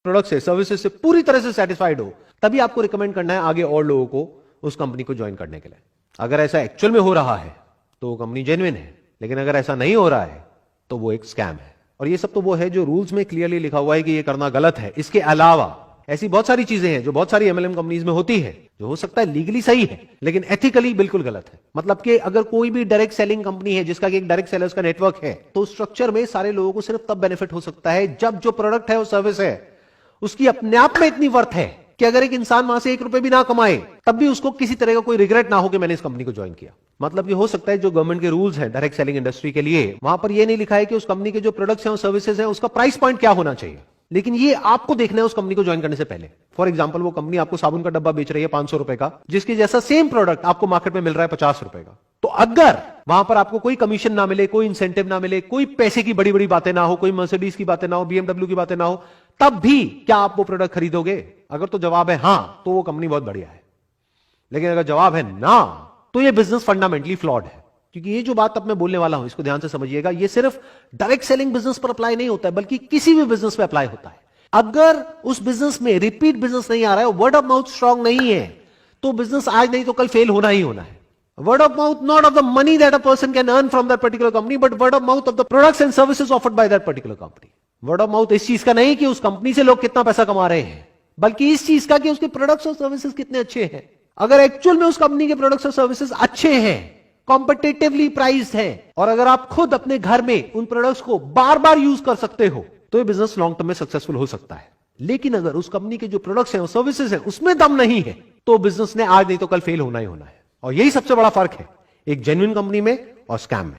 Product से, services से पूरी तरह से सेटिस्फाइड हो, तभी आपको रिकमेंड करना है आगे और लोगों को उस कंपनी को ज्वाइन करने के लिए। अगर ऐसा एक्चुअल में हो रहा है तो वो कंपनी जेन्युइन है, लेकिन अगर ऐसा नहीं हो रहा है तो वो एक स्कैम है। और ये सब तो वो है जो रूल्स में क्लियरली लिखा हुआ है कि ये करना गलत है। इसके अलावा ऐसी बहुत सारी चीजें हैं जो बहुत सारी एमएलएम कंपनीज में होती है, जो हो सकता है लीगली सही है लेकिन एथिकली बिल्कुल गलत है। मतलब कि अगर कोई भी डायरेक्ट सेलिंग कंपनी है जिसका एक डायरेक्ट सेलर्स का नेटवर्क है, तो स्ट्रक्चर में सारे लोगों को सिर्फ तब बेनिफिट हो सकता है जब जो प्रोडक्ट है और सर्विस है उसकी अपने आप में इतनी वर्थ है कि अगर एक इंसान वहां से 1 रुपए भी ना कमाए तब भी उसको किसी तरह का कोई रिग्रेट ना हो कि मैंने इस कंपनी को ज्वाइन किया। मतलब कि हो सकता है जो गवर्नमेंट के रूल्स हैं डायरेक्ट सेलिंग इंडस्ट्री के लिए, वहां पर यह नहीं लिखा है कि उस कंपनी के जो प्रोडक्ट्स हैं और सर्विसेज हैं उसका प्राइस पॉइंट क्या होना चाहिए, लेकिन ये आपको देखना है उस कंपनी को ज्वाइन करने से पहले। फॉर एग्जांपल, वो कंपनी आपको साबुन का डब्बा बेच रही है 500 रुपए का, जिसके जैसा सेम प्रोडक्ट आपको मार्केट में मिल रहा है 50 रुपए का। तो अगर वहां पर आपको कोई कमीशन ना मिले, कोई इंसेंटिव ना मिले, कोई पैसे की बड़ी बड़ी बातें ना हो, कोई मर्सिडीज की बातें ना हो, बीएमडब्ल्यू की बातें ना हो, तब भी क्या आप वो प्रोडक्ट खरीदोगे? अगर तो जवाब है हां, तो वो कंपनी बहुत बढ़िया है। लेकिन अगर जवाब है ना, तो ये बिजनेस फंडामेंटली फ्लॉड है। क्योंकि ये जो बात अब मैं बोलने वाला हूं इसको ध्यान से समझिएगा, ये सिर्फ डायरेक्ट सेलिंग बिजनेस पर अप्लाई नहीं होता है, बल्कि किसी भी बिजनेस पे अप्लाई होता है। अगर उस बिजनेस में रिपीट बिजनेस नहीं आ रहा है, वर्ड ऑफ माउथ स्ट्रांग नहीं है, तो बिजनेस आज नहीं तो कल फेल होना ही होना है। Word of mouth, not of the money that a person can earn from that particular company, but word of mouth of the products and services offered by that particular company. Word of mouth इस चीज का नहीं कि उस company से लोग कितना पैसा कमा रहे हैं, बल्कि इस चीज का कि उसके प्रोडक्ट्स और सर्विसेज कितने अच्छे हैं। अगर एक्चुअल में उस कंपनी के प्रोडक्ट्स और सर्विसेज अच्छे हैं, कॉम्पिटिटिवली प्राइस्ड हैं, और अगर आप खुद अपने घर में उन प्रोडक्ट्स को बार बार यूज कर सकते हो, तो ये बिजनेस लॉन्ग टर्म में सक्सेसफुल हो सकता है। लेकिन अगर उस कंपनी के जो प्रोडक्ट्स हैं और सर्विसेज हैं उसमें दम नहीं है, तो बिजनेस ने आज नहीं तो कल फेल होना ही होना है। और यही सबसे बड़ा फर्क है एक जेन्युइन कंपनी में और स्कैम में।